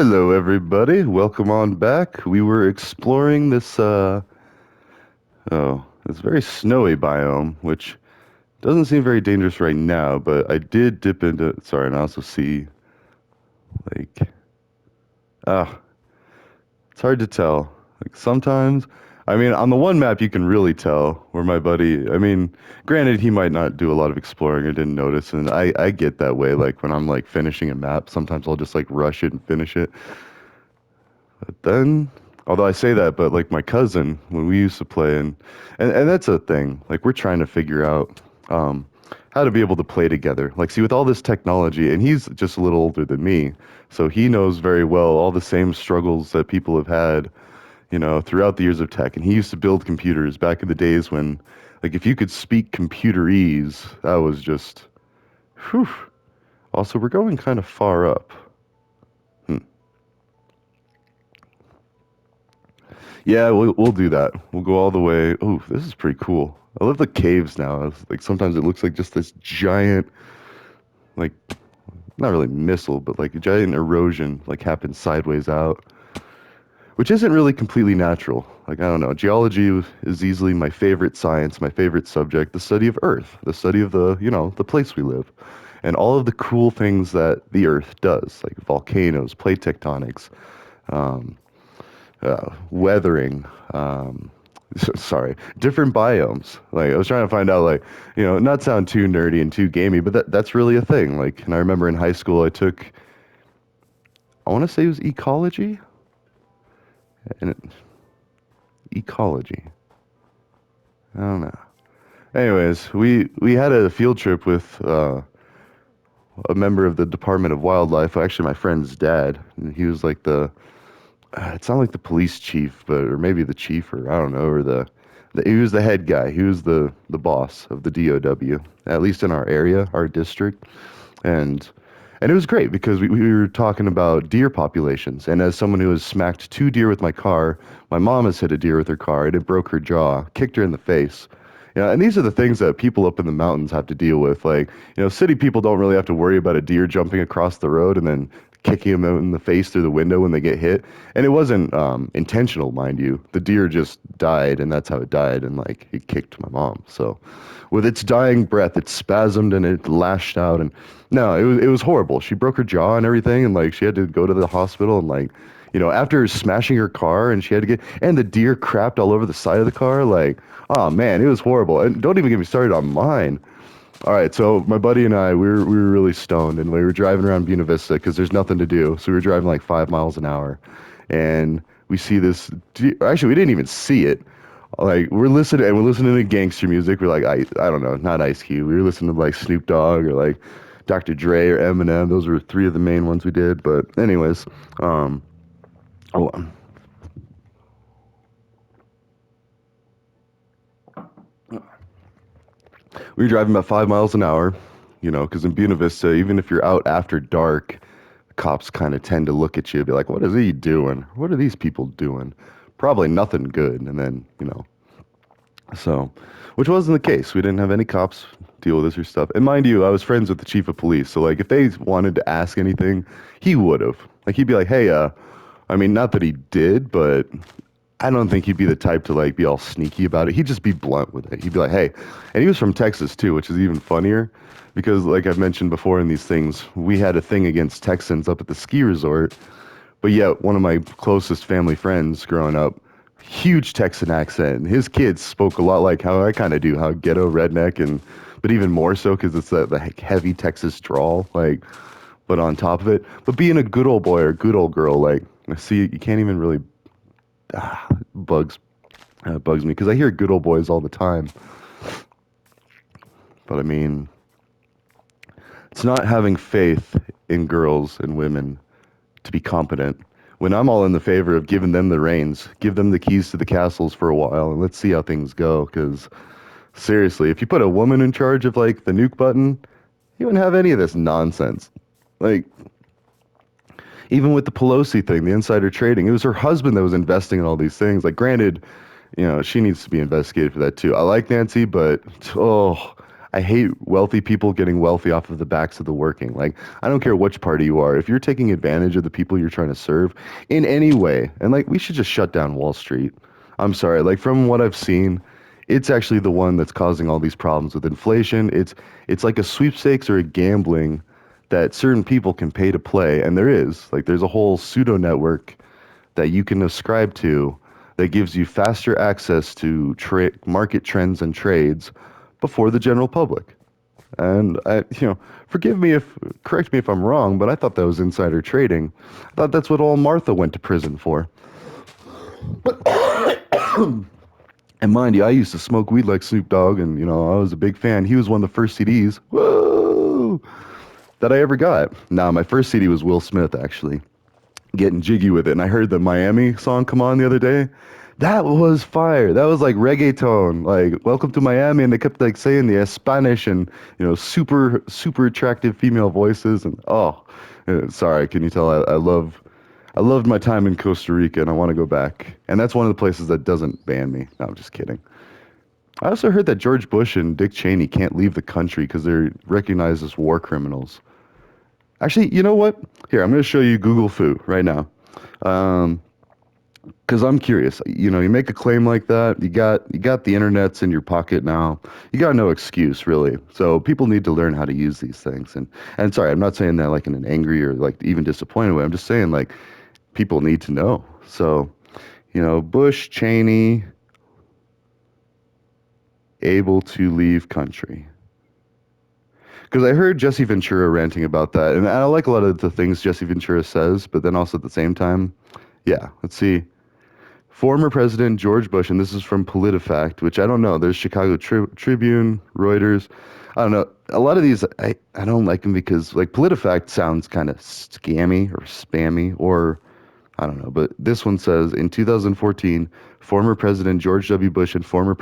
Hello, everybody. Welcome on back. We were exploring this very snowy biome, which doesn't seem very dangerous right now, but I did dip into, sorry, and I also see, like, ah, it's hard to tell. Like, sometimes, I mean, on the one map, you can really tell where my buddy, I mean, granted, he might not do a lot of exploring or didn't notice, and I get that way. Like, when I'm, like, finishing a map, sometimes I'll just, like, rush it and finish it. But then, although I say that, but like my cousin, when we used to play, and that's a thing. Like we're trying to figure out how to be able to play together. Like, see, with all this technology, and he's just a little older than me, so he knows very well all the same struggles that people have had, throughout the years of tech. And he used to build computers back in the days when, like, if you could speak computerese, that was just, whew. Also, we're going kind of far up. Hmm. Yeah, we'll do that. We'll go all the way. Oh, this is pretty cool. I love the caves now. It's like sometimes it looks like just this giant, like not really missile, but like a giant erosion like happens sideways out, which isn't really completely natural. Like I don't know. Geology is easily my favorite science, my favorite subject, the study of Earth, the study of the place we live. And all of the cool things that the Earth does, like volcanoes, plate tectonics, um, weathering, sorry, different biomes. Like I was trying to find out, like, not sound too nerdy and too gamey, but that's really a thing. Like, and I remember in high school I took, I want to say it was ecology, and ecology. I don't know. Anyways, we had a field trip with a member of the Department of Wildlife, actually my friend's dad, and he was like it's not like the police chief, but or maybe the chief, or I don't know, or he was the head guy. He was the boss of the DOW, at least in our area, our district, and and it was great because we were talking about deer populations. And as someone who has smacked two deer with my car, my mom has hit a deer with her car, and it broke her jaw, kicked her in the face. Yeah, and these are the things that people up in the mountains have to deal with. Like, city people don't really have to worry about a deer jumping across the road and then kicking them in the face through the window when they get hit. And it wasn't intentional, mind you. The deer just died, and that's how it died. And like, it kicked my mom. So, with its dying breath, it spasmed and it lashed out. And no, it was horrible. She broke her jaw and everything, and like, she had to go to the hospital. And like, after smashing her car, and she had to and the deer crapped all over the side of the car. Like, oh man, it was horrible. And don't even get me started on mine. All right, so my buddy and I, we were really stoned, and we were driving around Buena Vista because there's nothing to do. So we were driving like 5 miles an hour, and we see this. Actually, we didn't even see it. Like we're listening to gangster music. We're like, I don't know, not Ice Cube. We were listening to like Snoop Dogg or like Dr. Dre or Eminem. Those were three of the main ones we did. But anyways, um, oh, we were driving about 5 miles an hour. Because in Buena Vista, even if you're out after dark, cops kind of tend to look at you and be like, what is he doing? What are these people doing? Probably nothing good. And then, so, which wasn't the case. We didn't have any cops deal with this or stuff. And mind you, I was friends with the chief of police. So, like, if they wanted to ask anything, he would have. Like, he'd be like, hey, I mean, not that he did, but I don't think he'd be the type to, like, be all sneaky about it. He'd just be blunt with it. He'd be like, hey, and he was from Texas, too, which is even funnier because, like I've mentioned before in these things, we had a thing against Texans up at the ski resort. But yet, one of my closest family friends growing up, huge Texan accent. His kids spoke a lot like how I kind of do, how ghetto redneck, and but even more so because it's the heavy Texas drawl, like. But on top of it, but being a good old boy or good old girl, like, see, you can't even really bugs bugs me because I hear good old boys all the time. But I mean, it's not having faith in girls and women to be competent. When I'm all in the favor of giving them the reins, give them the keys to the castles for a while, and let's see how things go. Because seriously, if you put a woman in charge of like the nuke button, you wouldn't have any of this nonsense. Like, even with the Pelosi thing, the insider trading, it was her husband that was investing in all these things. Like, granted, she needs to be investigated for that too. I like Nancy, but oh, I hate wealthy people getting wealthy off of the backs of the working. Like, I don't care which party you are. If you're taking advantage of the people you're trying to serve in any way, and like, we should just shut down Wall Street. I'm sorry. Like, from what I've seen, it's actually the one that's causing all these problems with inflation. It's like a sweepstakes or a gambling that certain people can pay to play, and there's a whole pseudo network that you can ascribe to that gives you faster access to market trends and trades before the general public. And forgive me if, correct me if I'm wrong, but I thought that was insider trading. I thought that's what all Martha went to prison for. And mind you, I used to smoke weed like Snoop Dogg, and I was a big fan. He was one of the first CDs, whoa, that I ever got. Nah, my first CD was Will Smith, actually, getting jiggy with it. And I heard the Miami song come on the other day. That was fire. That was like reggaeton, like "Welcome to Miami," and they kept like saying the Spanish and super super attractive female voices. And sorry, can you tell I loved my time in Costa Rica, and I want to go back. And that's one of the places that doesn't ban me. No, I'm just kidding. I also heard that George Bush and Dick Cheney can't leave the country because they're recognized as war criminals. Actually, you know what? Here, I'm going to show you Google Foo right now. Um, because I'm curious. You make a claim like that, you got the internets in your pocket now. You got no excuse really. So people need to learn how to use these things. And sorry, I'm not saying that like in an angry or like even disappointed way. I'm just saying like people need to know. So, Bush, Cheney, able to leave country. Because I heard Jesse Ventura ranting about that, and I like a lot of the things Jesse Ventura says, but then also at the same time, yeah, let's see. Former President George Bush, and this is from PolitiFact, which I don't know. There's Chicago Tribune, Reuters. I don't know. A lot of these, I don't like them because, like, PolitiFact sounds kind of scammy or spammy, or I don't know. But this one says in 2014, former President George W. Bush and former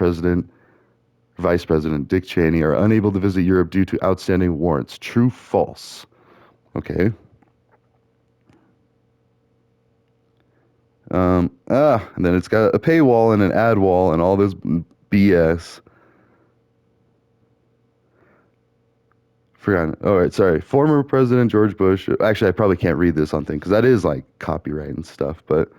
Vice President Dick Cheney are unable to visit Europe due to outstanding warrants. True, false? Okay. And then it's got a paywall and an ad wall and all this BS. Forgotten. All right, sorry. Former President George Bush. Actually, I probably can't read this on thing because that is like copyright and stuff. But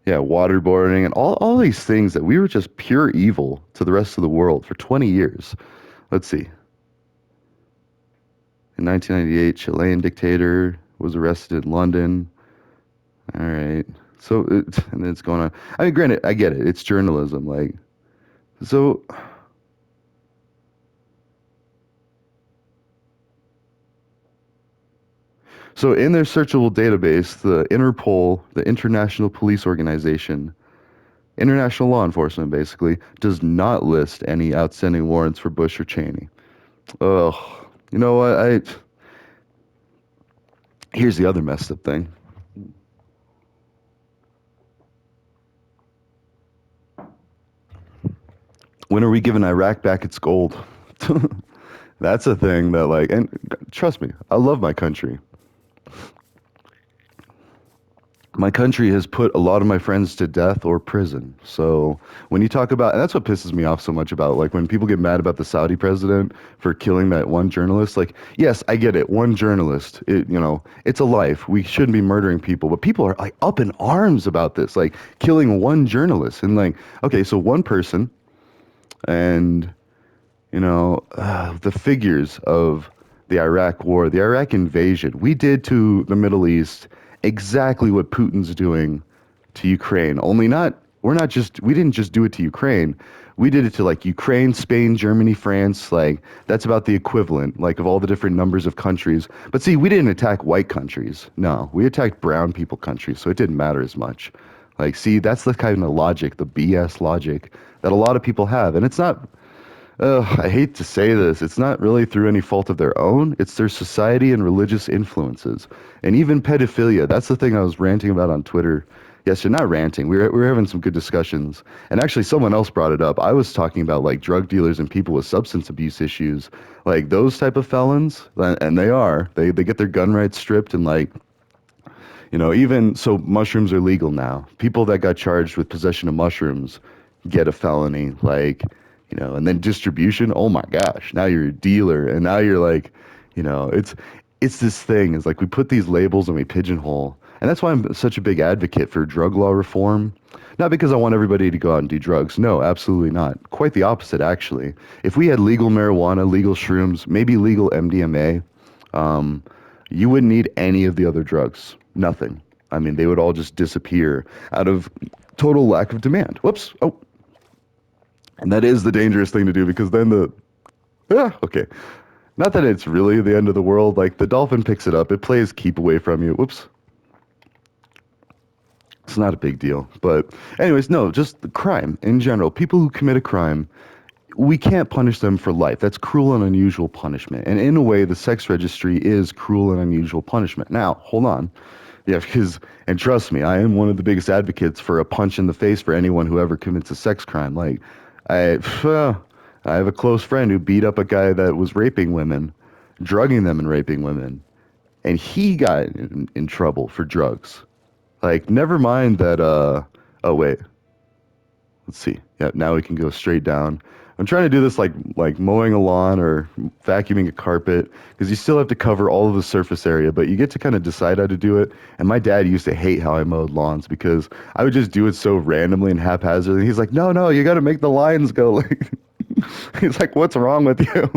yeah, waterboarding and all these things that we were just pure evil to the rest of the world for 20 years. Let's see. In 1998, Chilean dictator was arrested in London. All right. So and then it's going on. I mean, granted, I get it. It's journalism. Like, so. So in their searchable database, the Interpol, the International Police Organization, international law enforcement basically, does not list any outstanding warrants for Bush or Cheney. Ugh. You know what? Here's the other messed up thing. When are we giving Iraq back its gold? That's a thing that like, and trust me, I love my country. My country has put a lot of my friends to death or prison. So when you talk about, and that's what pisses me off so much about, like when people get mad about the Saudi president for killing that one journalist, like, yes, I get it. One journalist, it's a life. We shouldn't be murdering people, but people are like up in arms about this, like killing one journalist. And like, okay, so one person and, the figures of the Iraq war, the Iraq invasion, we did to the Middle East exactly what Putin's doing to Ukraine. Only we didn't just do it to Ukraine. We did it to like Ukraine, Spain, Germany, France. Like that's about the equivalent, like of all the different numbers of countries. But see, we didn't attack white countries. No, we attacked brown people countries. So it didn't matter as much. Like, see, that's the kind of logic, the BS logic that a lot of people have. And it's not, I hate to say this. It's not really through any fault of their own. It's their society and religious influences. And even pedophilia. That's the thing I was ranting about on Twitter. Yes, you're not ranting. We were having some good discussions. And actually, someone else brought it up. I was talking about like drug dealers and people with substance abuse issues. Like those type of felons, and they get their gun rights stripped and like, even so mushrooms are legal now. People that got charged with possession of mushrooms get a felony, like, and then distribution. Oh my gosh, now you're a dealer, and now you're like, it's this thing. Is like we put these labels and we pigeonhole, and that's why I'm such a big advocate for drug law reform. Not because I want everybody to go out and do drugs. No, absolutely not. Quite the opposite, actually. If we had legal marijuana, legal shrooms, maybe legal MDMA, um, you wouldn't need any of the other drugs. Nothing. I mean, they would all just disappear out of total lack of demand. Whoops. Oh, and that is the dangerous thing to do because then okay. Not that it's really the end of the world. Like the dolphin picks it up, it plays keep away from you. Whoops. It's not a big deal. But, anyways, no, just the crime in general. People who commit a crime, we can't punish them for life. That's cruel and unusual punishment. And in a way, the sex registry is cruel and unusual punishment. Now, hold on. Yeah, because, and trust me, I am one of the biggest advocates for a punch in the face for anyone who ever commits a sex crime. Like, I, I have a close friend who beat up a guy that was raping women, drugging them and raping women, and he got in trouble for drugs. Like, never mind that, oh wait, let's see. Yeah, now we can go straight down. I'm trying to do this like mowing a lawn or vacuuming a carpet because you still have to cover all of the surface area, but you get to kind of decide how to do it. And my dad used to hate how I mowed lawns because I would just do it so randomly and haphazardly. He's like, "No, no, you got to make the lines go." Like, he's like, "What's wrong with you?"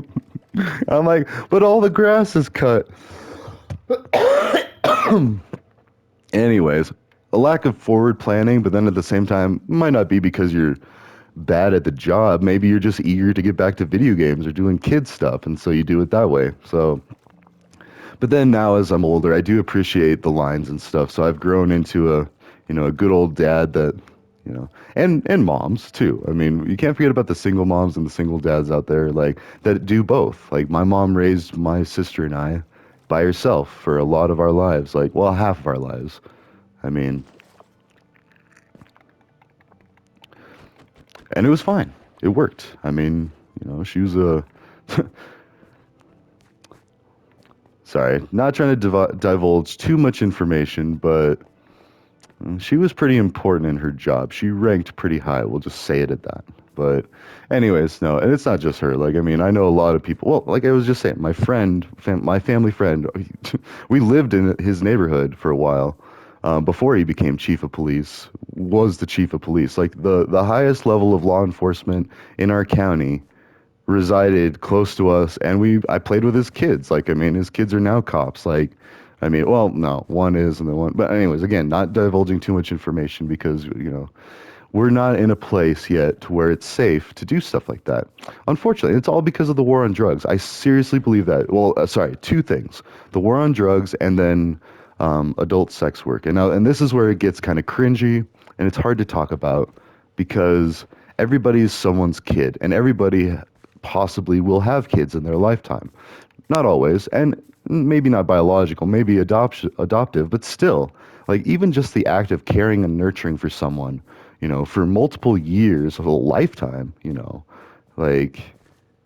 I'm like, "But all the grass is cut." Anyways, a lack of forward planning, but then at the same time, might not be because you're bad at the job. Maybe you're just eager to get back to video games or doing kid stuff, and so you do it that way. So, but then now as I'm older, I do appreciate the lines and stuff. So I've grown into a good old dad that, and moms too. I mean, you can't forget about the single moms and the single dads out there, like that do both. Like my mom raised my sister and I by herself for a lot of our lives, like, well, half of our lives. I mean, and it was fine. It worked. I mean, she was a sorry, not trying to divulge too much information, but she was pretty important in her job. She ranked pretty high. We'll just say it at that. But, anyways, no, and it's not just her. Like, I mean, I know a lot of people. Well, like I was just saying, my friend, my family friend, we lived in his neighborhood for a while. Before he became chief of police, was the chief of police. Like the highest level of law enforcement in our county resided close to us, and I played with his kids. Like, I mean, his kids are now cops. Like, I mean, well, no, one is and the one, but anyways, again, not divulging too much information because we're not in a place yet to where it's safe to do stuff like that. Unfortunately, it's all because of the war on drugs. I seriously believe that. Well, sorry, two things: the war on drugs and then adult sex work. And this is where it gets kind of cringy and it's hard to talk about because everybody is someone's kid and everybody possibly will have kids in their lifetime. Not always, and maybe not biological, maybe adoptive, but still, like even just the act of caring and nurturing for someone, for multiple years of a lifetime, like,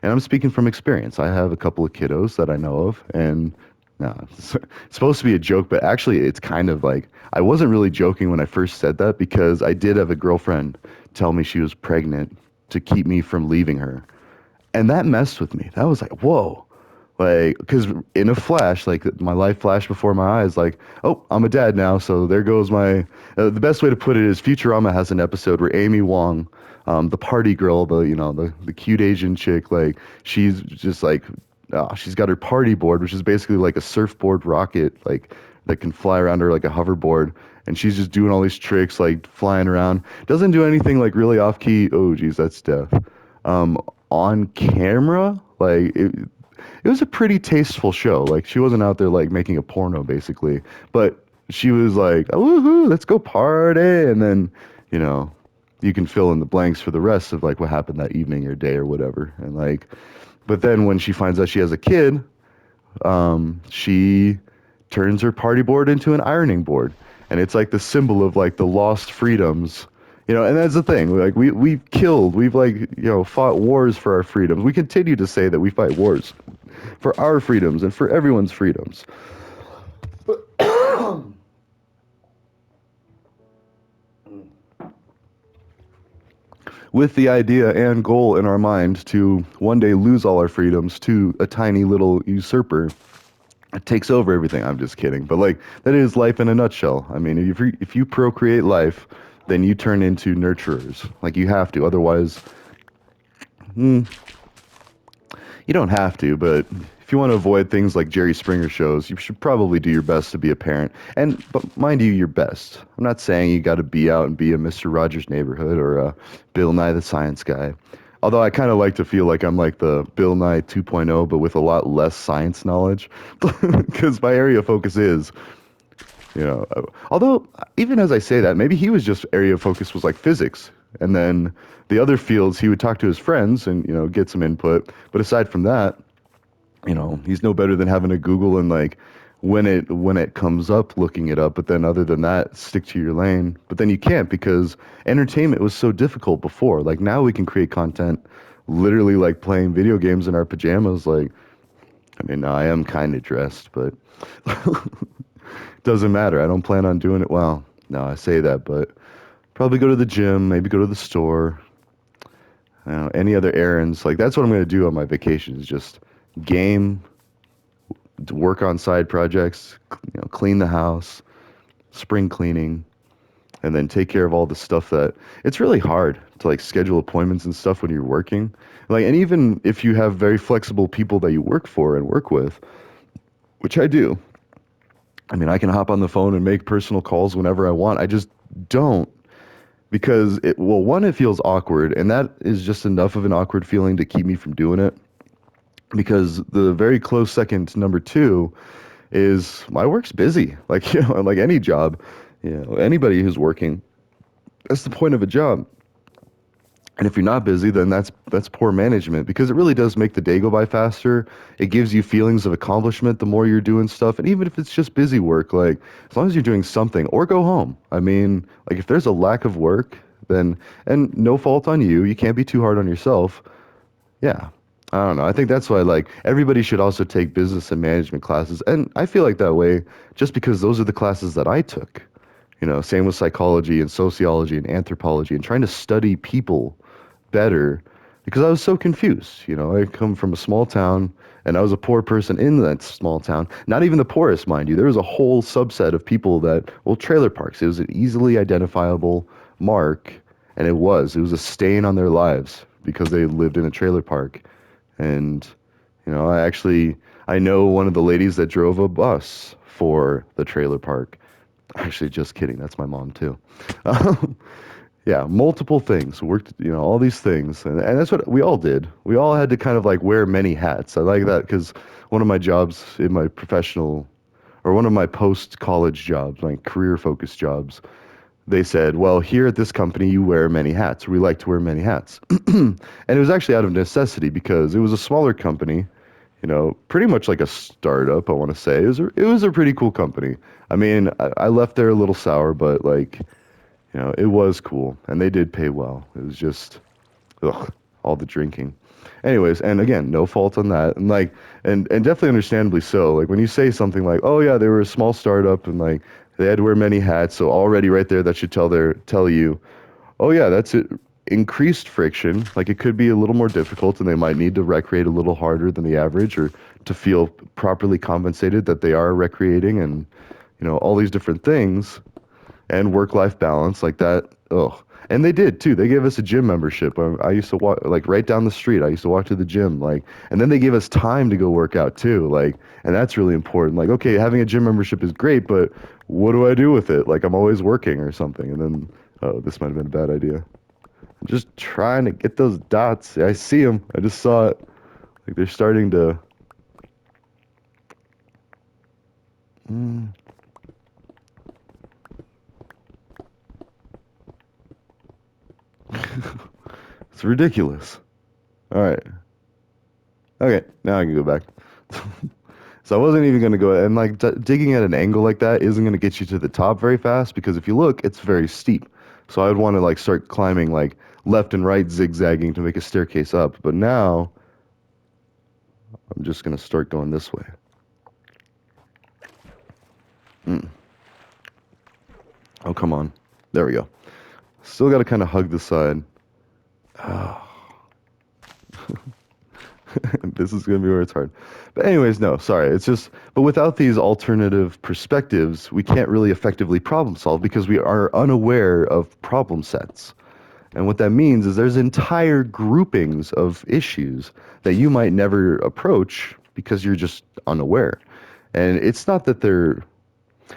and I'm speaking from experience. I have a couple of kiddos that I know of, and no, it's supposed to be a joke, but actually, it's kind of like I wasn't really joking when I first said that because I did have a girlfriend tell me she was pregnant to keep me from leaving her. And that messed with me. That was like, whoa. Like, because in a flash, like my life flashed before my eyes, like, oh, I'm a dad now. So there goes my. The best way to put it is Futurama has an episode where Amy Wong, the party girl, the cute Asian chick, like, she's just like, she's got her party board, which is basically like a surfboard rocket, like, that can fly around her like a hoverboard. And she's just doing all these tricks, like flying around. Doesn't do anything like really off key. Oh, geez, that's death. Um, on camera, like it was a pretty tasteful show. Like she wasn't out there like making a porno basically, but she was like, oh, woohoo, let's go party. And then, you know, you can fill in the blanks for the rest of like what happened that evening or day or whatever. And like, but then when she finds out she has a kid, she turns her party board into an ironing board. And it's like the symbol of like the lost freedoms. You know, and that's the thing. Like we've killed, we've like, fought wars for our freedoms. We continue to say that we fight wars for our freedoms and for everyone's freedoms. with the idea and goal in our mind to one day lose all our freedoms to a tiny little usurper. It takes over everything. I'm just kidding, but like that is life in a nutshell. I mean, if you procreate life, then you turn into nurturers. Like you have to, otherwise, you don't have to, but if you want to avoid things like Jerry Springer shows, you should probably do your best to be a parent. And but mind you, your best. I'm not saying you got to be out and be a Mr. Rogers' Neighborhood or a Bill Nye the Science Guy. Although I kind of like to feel like I'm like the Bill Nye 2.0, but with a lot less science knowledge, because my area of focus is, although even as I say that, maybe he was just area of focus was like physics, and then the other fields he would talk to his friends and get some input. But aside from that, he's no better than having a Google and like when it comes up, looking it up. But then other than that, stick to your lane. But then you can't because entertainment was so difficult before. Like now we can create content literally like playing video games in our pajamas. Like, I mean, now I am kind of dressed, but doesn't matter. I don't plan on doing it. Well, no, I say that, but probably go to the gym, maybe go to the store, any other errands. Like that's what I'm going to do on my vacation is just game, work on side projects, clean the house, spring cleaning, and then take care of all the stuff that it's really hard to like schedule appointments and stuff when you're working. Like, and even if you have very flexible people that you work for and work with, which I do, I mean, I can hop on the phone and make personal calls whenever I want. I just don't because well, one, it feels awkward, and that is just enough of an awkward feeling to keep me from doing it. Because the very close second to number two is my work's busy. Like, like any job, anybody who's working, that's the point of a job. And if you're not busy, then that's poor management because it really does make the day go by faster. It gives you feelings of accomplishment the more you're doing stuff. And even if it's just busy work, like as long as you're doing something or go home. I mean, like if there's a lack of work, then and no fault on you, you can't be too hard on yourself. Yeah. I don't know. I think that's why like everybody should also take business and management classes. And I feel like that way just because those are the classes that I took. Same with psychology and sociology and anthropology and trying to study people better because I was so confused. I come from a small town and I was a poor person in that small town. Not even the poorest, mind you. There was a whole subset of people that, well, trailer parks. It was an easily identifiable mark, and it was a stain on their lives because they lived in a trailer park. And, I know one of the ladies that drove a bus for the trailer park. Actually, just kidding. That's my mom too. Yeah, multiple things. Worked, all these things. And that's what we all did. We all had to kind of like wear many hats. I like that because one of my jobs in my professional, or one of my post-college jobs, my career-focused jobs, they said, well, here at this company, you wear many hats. We like to wear many hats. And it was actually out of necessity because it was a smaller company, pretty much like a startup, I want to say. It was a pretty cool company. I mean, I left there a little sour, but like, it was cool, and they did pay well. It was just, ugh, all the drinking. Anyways, and again, no fault on that, and like, and definitely understandably so. Like when you say something like, "Oh yeah, they were a small startup, and like they had to wear many hats," so already right there, that should tell you, "Oh yeah, that's it." Increased friction, like it could be a little more difficult, and they might need to recreate a little harder than the average, or to feel properly compensated that they are recreating, and all these different things and work-life balance like that. Oh, and they did too. They gave us a gym membership. I used to walk like right down the street. I used to walk to the gym, like, and then they gave us time to go work out too. Like, and that's really important. Like, okay, having a gym membership is great, but what do I do with it? Like, I'm always working or something. And then, oh, this might have been a bad idea. I'm just trying to get those dots. I see them. I just saw it. Like they're starting to. Mm. It's ridiculous. All right. Okay, now I can go back. So I wasn't even going to go, and like digging at an angle like that isn't going to get you to the top very fast because if you look, it's very steep. So I would want to like start climbing like left and right, zigzagging to make a staircase up. But now I'm just going to start going this way. Mm. Oh, come on. There we go. Still got to kind of hug the side. This is going to be where it's hard. But anyways, no, sorry. It's just, but without these alternative perspectives, we can't really effectively problem solve because we are unaware of problem sets. And what that means is there's entire groupings of issues that you might never approach because you're just unaware. And it's not that they're,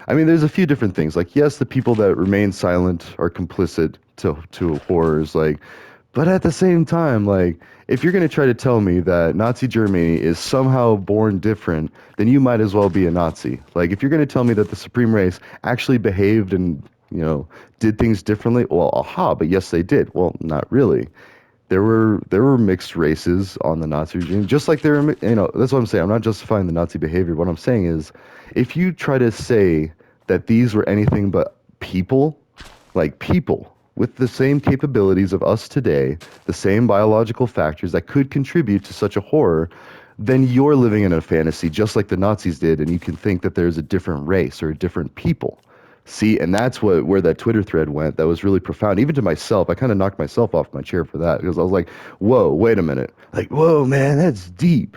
I mean, there's a few different things. Like, yes, the people that remain silent are complicit to horrors. Like, but at the same time, like, if you're going to try to tell me that Nazi Germany is somehow born different, then you might as well be a Nazi. Like, if you're going to tell me that the supreme race actually behaved and, you know, did things differently, well, aha, but yes, they did. Well, not really. There were mixed races on the Nazi regime, just like there were, that's what I'm saying. I'm not justifying the Nazi behavior. What I'm saying is, if you try to say that these were anything but people, like people with the same capabilities of us today, the same biological factors that could contribute to such a horror, then you're living in a fantasy just like the Nazis did, and you can think that there's a different race or a different people. See, and that's where that Twitter thread went. That was really profound. Even to myself, I kind of knocked myself off my chair for that because I was like, "Whoa, wait a minute! Like, whoa, man, that's deep."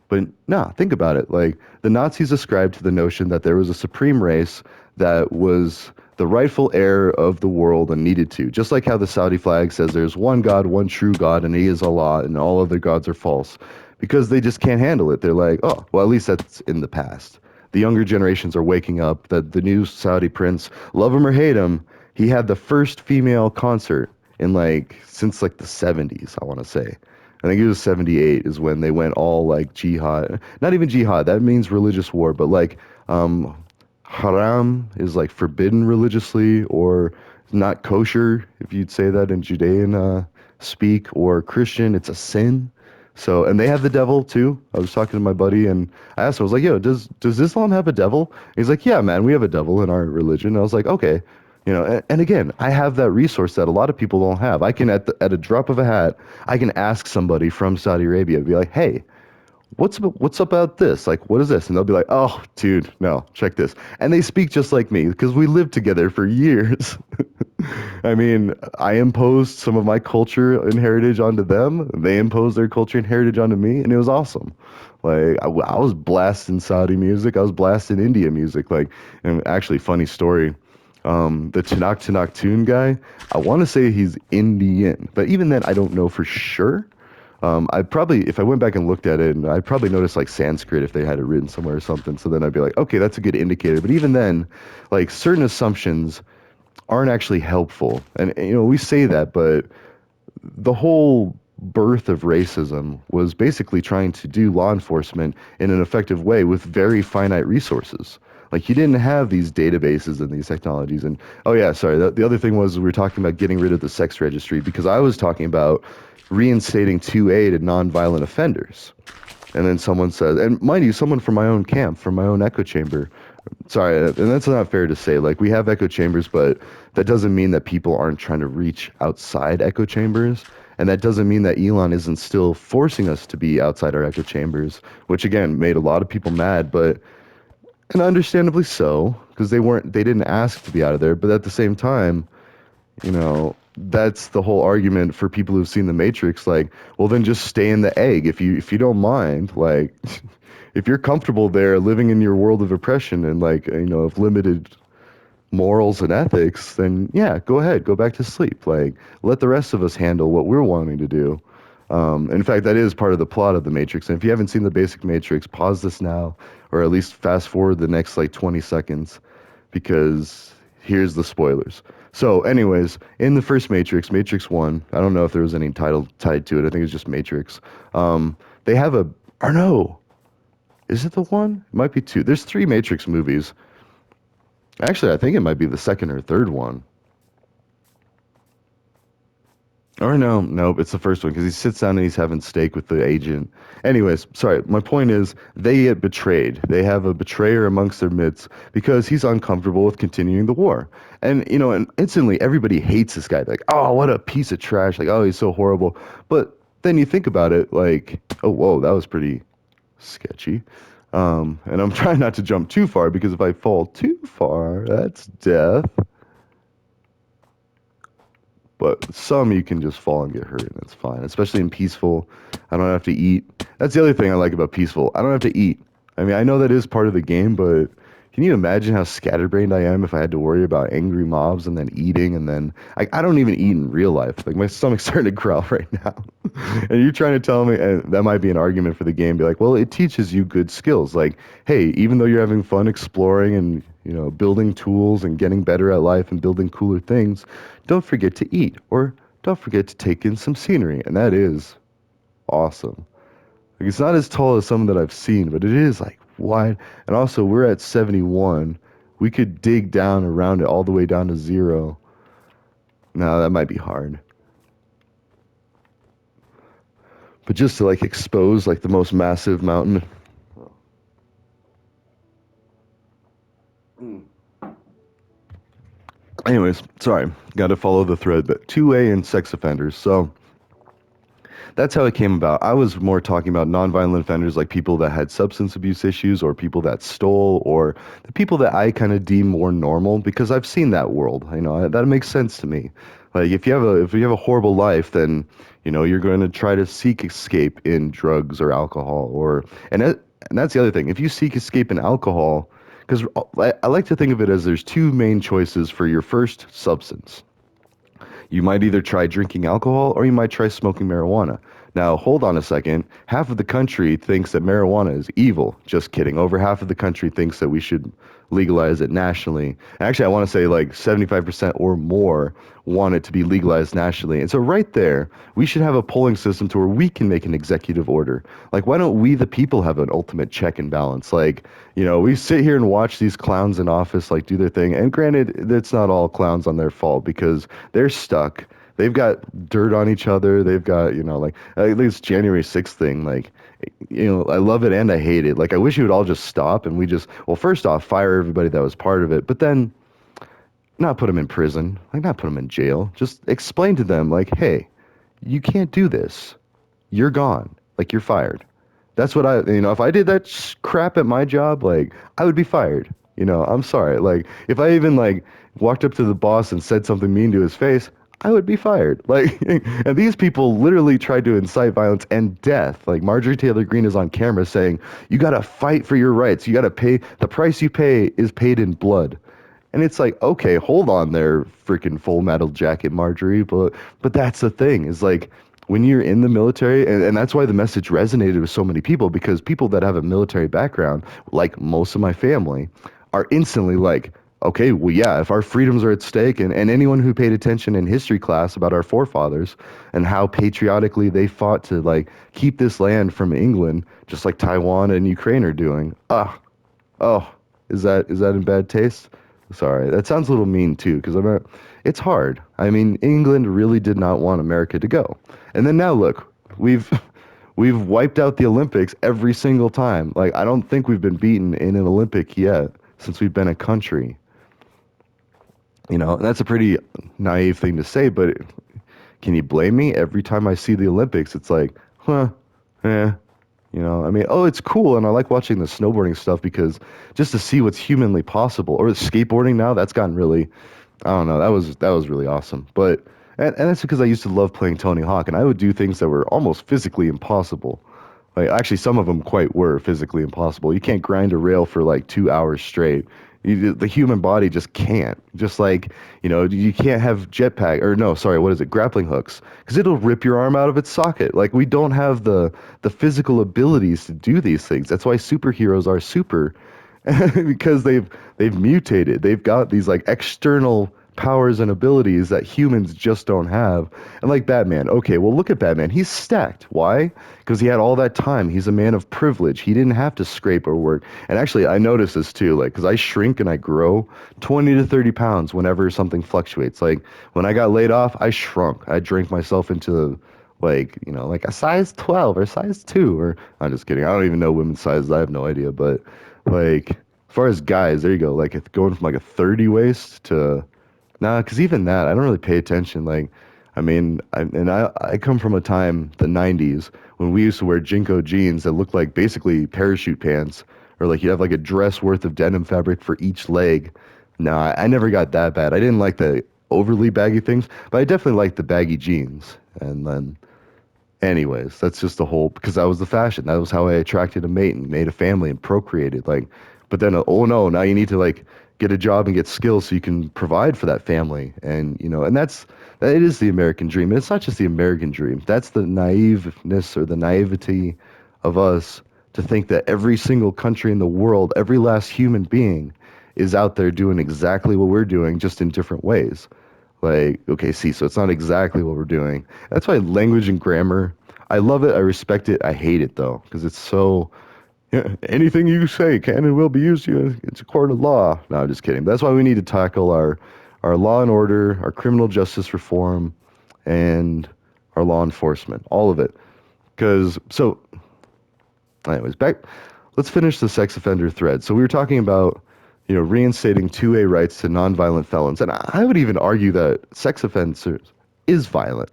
But nah, think about it. Like the Nazis ascribed to the notion that there was a supreme race that was the rightful heir of the world and needed to. Just like how the Saudi flag says there's one God, one true God, and He is Allah, and all other gods are false. Because they just can't handle it. They're like, oh, well, at least that's in the past. The younger generations are waking up that the new Saudi prince, love him or hate him, he had the first female concert in like since like the 70s, I want to say. I think it was 78 is when they went all like jihad. Not even jihad, that means religious war, but like um, haram is like forbidden religiously or not kosher, if you'd say that in Judean speak, or Christian, it's a sin. So, and they have the devil too. I was talking to my buddy and I asked him, I was like, yo, does Islam have a devil? He's like, yeah, man, we have a devil in our religion. And I was like, okay. And again, I have that resource that a lot of people don't have. I can, at a drop of a hat, I can ask somebody from Saudi Arabia, be like, hey, what's up about this? Like, what is this? And they'll be like, oh, dude, no, check this. And they speak just like me because we lived together for years. I mean, I imposed some of my culture and heritage onto them. They imposed their culture and heritage onto me, and it was awesome. Like, I was blasting Saudi music. I was blasting India music. Like, and actually, funny story. The Tanakh Tune guy, I want to say he's Indian, but even then, I don't know for sure. I probably, if I went back and looked at it, and I'd probably notice like Sanskrit if they had it written somewhere or something. So then I'd be like, okay, that's a good indicator. But even then, like certain assumptions aren't actually helpful. And we say that, but the whole birth of racism was basically trying to do law enforcement in an effective way with very finite resources. Like you didn't have these databases and these technologies. And oh yeah, sorry. The other thing was we were talking about getting rid of the sex registry because I was talking about reinstating 2A to nonviolent offenders. And then someone says, and mind you, someone from my own camp, from my own echo chamber. Sorry, and that's not fair to say. Like we have echo chambers, but that doesn't mean that people aren't trying to reach outside echo chambers. And that doesn't mean that Elon isn't still forcing us to be outside our echo chambers, which again made a lot of people mad, but and understandably so, because they didn't ask to be out of there. But at the same time, that's the whole argument for people who've seen The Matrix. Like, well, then just stay in the egg if you don't mind. Like, if you're comfortable there living in your world of oppression and like of limited morals and ethics, then yeah, go ahead, go back to sleep. Like, let the rest of us handle what we're wanting to do. In fact, that is part of the plot of The Matrix. And if you haven't seen the basic Matrix, pause this now, or at least fast forward the next like 20 seconds, because here's the spoilers. So, anyways, in the first Matrix, Matrix 1, I don't know if there was any title tied to it. I think it's just Matrix. They have or no, is it the one? It might be two. There's three Matrix movies. Actually, I think it might be the second or third one. Or no, nope, it's the first one because he sits down and he's having steak with the agent. Anyways, sorry, my point is they get betrayed. They have a betrayer amongst their midst because he's uncomfortable with continuing the war. And instantly everybody hates this guy. Like, oh, what a piece of trash. Like, oh, he's so horrible. But then you think about it, like, oh, whoa, that was pretty sketchy. And I'm trying not to jump too far because if I fall too far, that's death. But some you can just fall and get hurt, and it's fine. Especially in peaceful, I don't have to eat. That's the other thing I like about peaceful. I don't have to eat. I mean, I know that is part of the game, but can you imagine how scatterbrained I am if I had to worry about angry mobs and then eating and then I don't even eat in real life. Like my stomach's starting to growl right now. And you're trying to tell me, and that might be an argument for the game, be like, well, it teaches you good skills. Like, hey, even though you're having fun exploring and, building tools and getting better at life and building cooler things, don't forget to eat or don't forget to take in some scenery. And that is awesome. Like, it's not as tall as some that I've seen, but it is like wide. And also, we're at 71. We could dig down around it all the way down to zero. No, that might be hard. But just to like expose like the most massive mountain. Anyways, sorry, got to follow the thread. But 2A and sex offenders. So that's how it came about. I was more talking about nonviolent offenders, like people that had substance abuse issues or people that stole or the people that I kind of deem more normal because I've seen that world. That makes sense to me. Like if you have a horrible life, then you're going to try to seek escape in drugs or alcohol and that's the other thing. If you seek escape in alcohol, because I like to think of it as there's two main choices for your first substance. You might either try drinking alcohol or you might try smoking marijuana. Now, hold on a second. Half of the country thinks that marijuana is evil. Just kidding. Over half of the country thinks that we should legalize it nationally. Actually, I want to say like 75% or more want it to be legalized nationally. And so right there, we should have a polling system to where we can make an executive order. Like, why don't we, the people, have an ultimate check and balance? Like, we sit here and watch these clowns in office like do their thing. And granted, it's not all clowns on their fault because they're stuck. They've got dirt on each other. They've got, like this January 6th thing, like, I love it and I hate it. Like, I wish it would all just stop and we just, well, first off, fire everybody that was part of it, but then not put them in prison, like, not put them in jail. Just explain to them, like, hey, you can't do this. You're gone. Like, you're fired. That's what if I did that crap at my job, like, I would be fired. I'm sorry. Like, if I even, like, walked up to the boss and said something mean to his face, I would be fired. Like, and these people literally tried to incite violence and death. Like, Marjorie Taylor Greene is on camera saying, you got to fight for your rights. You got to pay, the price you pay is paid in blood. And it's like, okay, hold on there, freaking Full Metal Jacket, Marjorie. But that's the thing is like when you're in the military, and that's why the message resonated with so many people because people that have a military background, like most of my family, are instantly like, okay, well, yeah, if our freedoms are at stake, and anyone who paid attention in history class about our forefathers and how patriotically they fought to like keep this land from England, just like Taiwan and Ukraine are doing. Oh, is that in bad taste? Sorry, that sounds a little mean too, because it's hard. I mean, England really did not want America to go, and then now look, we've we've wiped out the Olympics every single time. Like, I don't think we've been beaten in an Olympic yet since we've been a country. And that's a pretty naive thing to say, but can you blame me? Every time I see the Olympics, it's like, huh, eh, I mean, oh, it's cool, and I like watching the snowboarding stuff because just to see what's humanly possible, or the skateboarding now, that's gotten really, I don't know, that was really awesome. But and that's because I used to love playing Tony Hawk, and I would do things that were almost physically impossible. Like actually, some of them quite were physically impossible. You can't grind a rail for like 2 hours straight. The human body just can't. Just like, you can't have jetpack or no, sorry, what is it? Grappling hooks, because it'll rip your arm out of its socket. Like we don't have the physical abilities to do these things. That's why superheroes are super, because they've mutated. They've got these like external powers and abilities that humans just don't have. And like Batman, okay, well look at Batman. He's stacked. Why? Because he had all that time. He's a man of privilege. He didn't have to scrape or work. And actually, I notice this too, like, because I shrink and I grow 20 to 30 pounds whenever something fluctuates. Like when I got laid off, I shrunk. I drank myself into like a size 12 or size 2 or I'm just kidding. I don't even know women's sizes. I have no idea. But like as far as guys, there you go. Like it's going from like a 30 waist to nah, because even that, I don't really pay attention. Like, I mean, I come from a time, the 90s, when we used to wear Jinko jeans that looked like basically parachute pants, or like you have like a dress worth of denim fabric for each leg. No, I never got that bad. I didn't like the overly baggy things, but I definitely like the baggy jeans. And then, anyways, that's just the whole because that was the fashion. That was how I attracted a mate and made a family and procreated. Like, but then oh no, now you need to like get a job and get skills so you can provide for that family. And and that it is the American dream. And it's not just the American dream. That's the naiveness or the naivety of us to think that every single country in the world, every last human being is out there doing exactly what we're doing, just in different ways. Like, okay, see, so it's not exactly what we're doing. That's why language and grammar, I love it, I respect it, I hate it though, because it's so, yeah, anything you say can and will be used, it's a court of law. No, I'm just kidding. That's why we need to tackle our law and order, our criminal justice reform, and our law enforcement, all of it. Because, so, anyways, let's finish the sex offender thread. So we were talking about, reinstating 2A rights to nonviolent felons. And I would even argue that sex offenders is violent.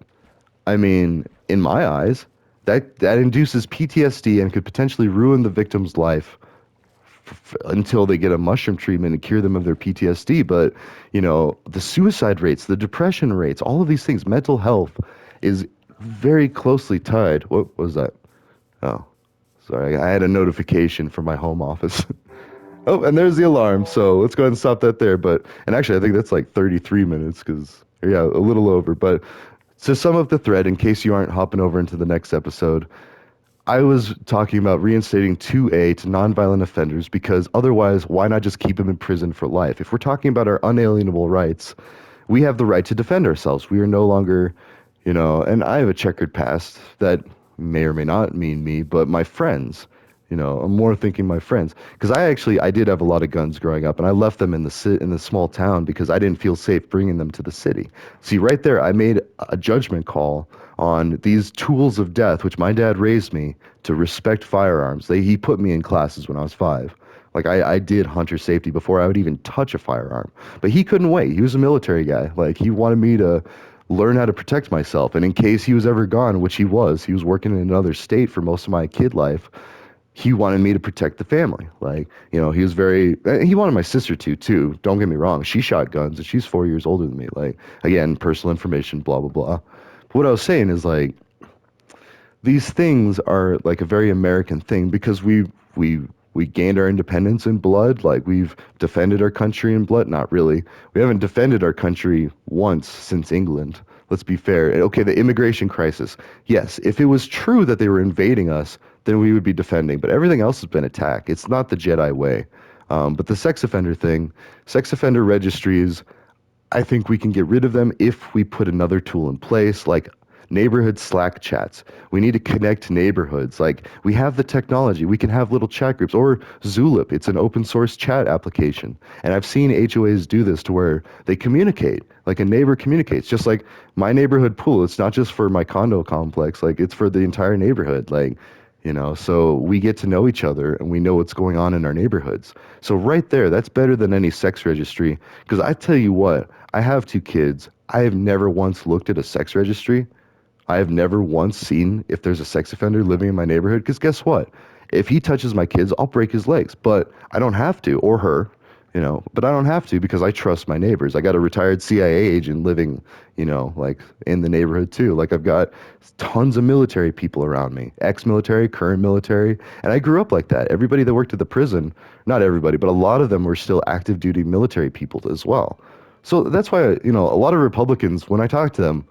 I mean, in my eyes, that induces PTSD and could potentially ruin the victim's life until they get a mushroom treatment and cure them of their PTSD. But, the suicide rates, the depression rates, all of these things, mental health is very closely tied. What was that? Oh, sorry. I had a notification from my home office. Oh, and there's the alarm. So let's go ahead and stop that there. And actually, I think that's like 33 minutes because, yeah, a little over. But to sum up the thread, in case you aren't hopping over into the next episode, I was talking about reinstating 2A to nonviolent offenders because otherwise, why not just keep them in prison for life? If we're talking about our unalienable rights, we have the right to defend ourselves. We are no longer, and I have a checkered past that may or may not mean me, but my friends, I'm more thinking my friends because I did have a lot of guns growing up, and I left them in the small town because I didn't feel safe bringing them to the city. See, right there, I made a judgment call on these tools of death, which my dad raised me to respect firearms. He put me in classes when I was 5. Like I did hunter safety before I would even touch a firearm. But he couldn't wait. He was a military guy. Like he wanted me to learn how to protect myself. And in case he was ever gone, which he was working in another state for most of my kid life. He wanted me to protect the family. Like, he wanted my sister to too. Don't get me wrong. She shot guns and she's 4 years older than me. Like, again, personal information, blah, blah, blah. But what I was saying is like, these things are like a very American thing because we we gained our independence in blood. Like we've defended our country in blood. Not really. We haven't defended our country once since England. Let's be fair. Okay, the immigration crisis. Yes, if it was true that they were invading us, then we would be defending. But everything else has been attack. It's not the Jedi way. But the sex offender thing, sex offender registries, I think we can get rid of them if we put another tool in place, like neighborhood Slack chats. We need to connect neighborhoods. Like we have the technology. We can have little chat groups or Zulip. It's an open source chat application. And I've seen HOAs do this to where they communicate. Like a neighbor communicates. Just like my neighborhood pool. It's not just for my condo complex. Like it's for the entire neighborhood. Like, so we get to know each other and we know what's going on in our neighborhoods. So right there, that's better than any sex registry. Because I tell you what, I have 2 kids. I have never once looked at a sex registry. I have never once seen if there's a sex offender living in my neighborhood. Because guess what? If he touches my kids, I'll break his legs. But I don't have to, or her, But I don't have to because I trust my neighbors. I got a retired CIA agent living, like in the neighborhood too. Like I've got tons of military people around me, ex-military, current military. And I grew up like that. Everybody that worked at the prison, not everybody, but a lot of them were still active duty military people as well. So that's why, a lot of Republicans, when I talk to them,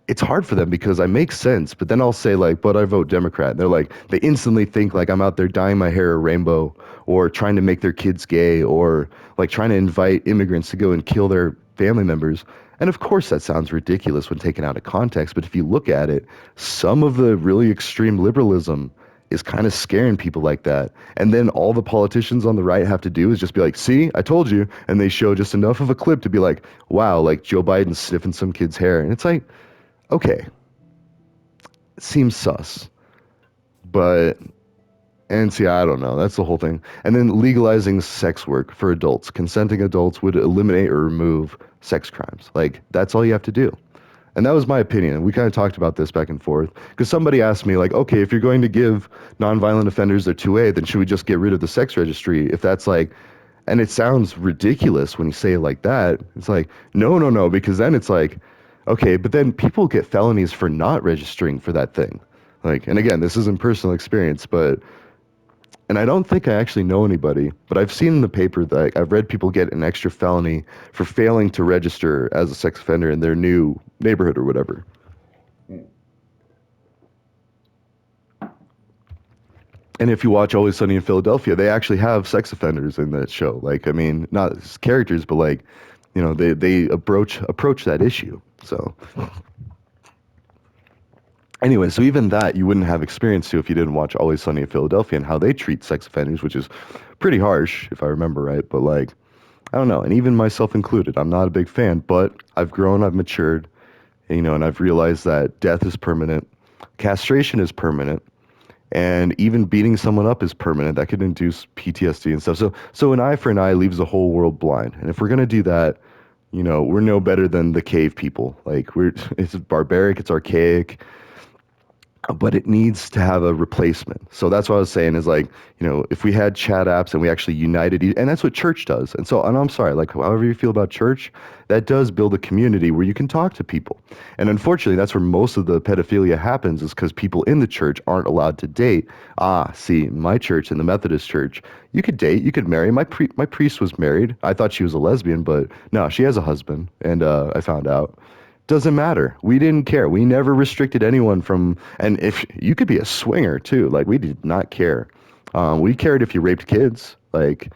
it's hard for them because I make sense, but then I'll say like, but I vote Democrat. And they're like, they instantly think like I'm out there dyeing my hair a rainbow or trying to make their kids gay or like trying to invite immigrants to go and kill their family members. And of course that sounds ridiculous when taken out of context, but if you look at it, some of the really extreme liberalism is kind of scaring people like that. And then all the politicians on the right have to do is just be like, see, I told you. And they show just enough of a clip to be like, wow, like Joe Biden sniffing some kid's hair. And it's like, okay, it seems sus, but and see, I don't know. That's the whole thing. And then legalizing sex work for adults, consenting adults would eliminate or remove sex crimes. Like that's all you have to do. And that was my opinion. And we kind of talked about this back and forth because somebody asked me like, okay, if you're going to give nonviolent offenders their 2A, then should we just get rid of the sex registry? If that's like And it sounds ridiculous when you say it like that. It's like, no, no, no, because then it's like, okay, but then people get felonies for not registering for that thing. Like, and again, this isn't personal experience, but, and I don't think I actually know anybody, but I've seen in the paper that I've read people get an extra felony for failing to register as a sex offender in their new neighborhood or whatever. And if you watch Always Sunny in Philadelphia, they actually have sex offenders in that show. Like, I mean, not as characters, but like, you know, they approach that issue. So anyway, so even that you wouldn't have experience to if you didn't watch Always Sunny in Philadelphia and how they treat sex offenders, which is pretty harsh if I remember right. But like, I don't know, and even myself included, I'm not a big fan, but I've grown, I've matured, you know, and I've realized that death is permanent, castration is permanent, and even beating someone up is permanent. That could induce PTSD and stuff. So an eye for an eye leaves the whole world blind. And if we're gonna do that, you know, we're no better than the cave people. Like it's barbaric, it's archaic, but it needs to have a replacement. So that's what I was saying is like, you know, if we had chat apps and we actually united, and that's what church does. And I'm sorry, like however you feel about church, that does build a community where you can talk to people. And unfortunately, that's where most of the pedophilia happens is because people in the church aren't allowed to date. Ah, see, my church in the Methodist church, you could date, you could marry. My priest was married. I thought she was a lesbian, but no, she has a husband, and I found out. Doesn't matter. We didn't care. We never restricted anyone from, and if you could be a swinger too, like we did not care. We cared if you raped kids, like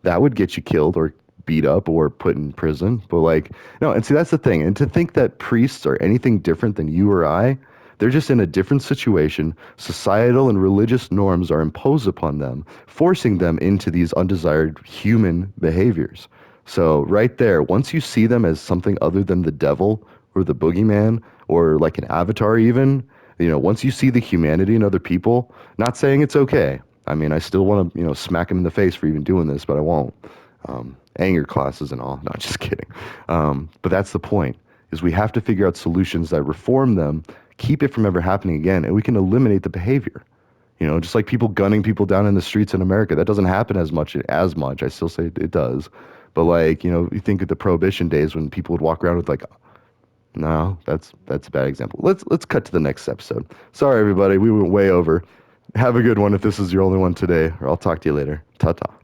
that would get you killed or beat up or put in prison. But like, no, and see, that's the thing. And to think that priests are anything different than you or I, they're just in a different situation. Societal and religious norms are imposed upon them, forcing them into these undesired human behaviors. So right there, once you see them as something other than the devil or the boogeyman or like an avatar even, you know, once you see the humanity in other people, not saying it's okay. I mean, I still want to, you know, smack him in the face for even doing this, but I won't. Anger classes and all. No, just kidding. But that's the point, is we have to figure out solutions that reform them, keep it from ever happening again, and we can eliminate the behavior. You know, just like people gunning people down in the streets in America, that doesn't happen as much. I still say it does, but like, you know, you think of the Prohibition days when people would walk around with like, no, that's a bad example. Let's cut to the next episode. Sorry, everybody, we went way over. Have a good one if this is your only one today, or I'll talk to you later. Ta ta.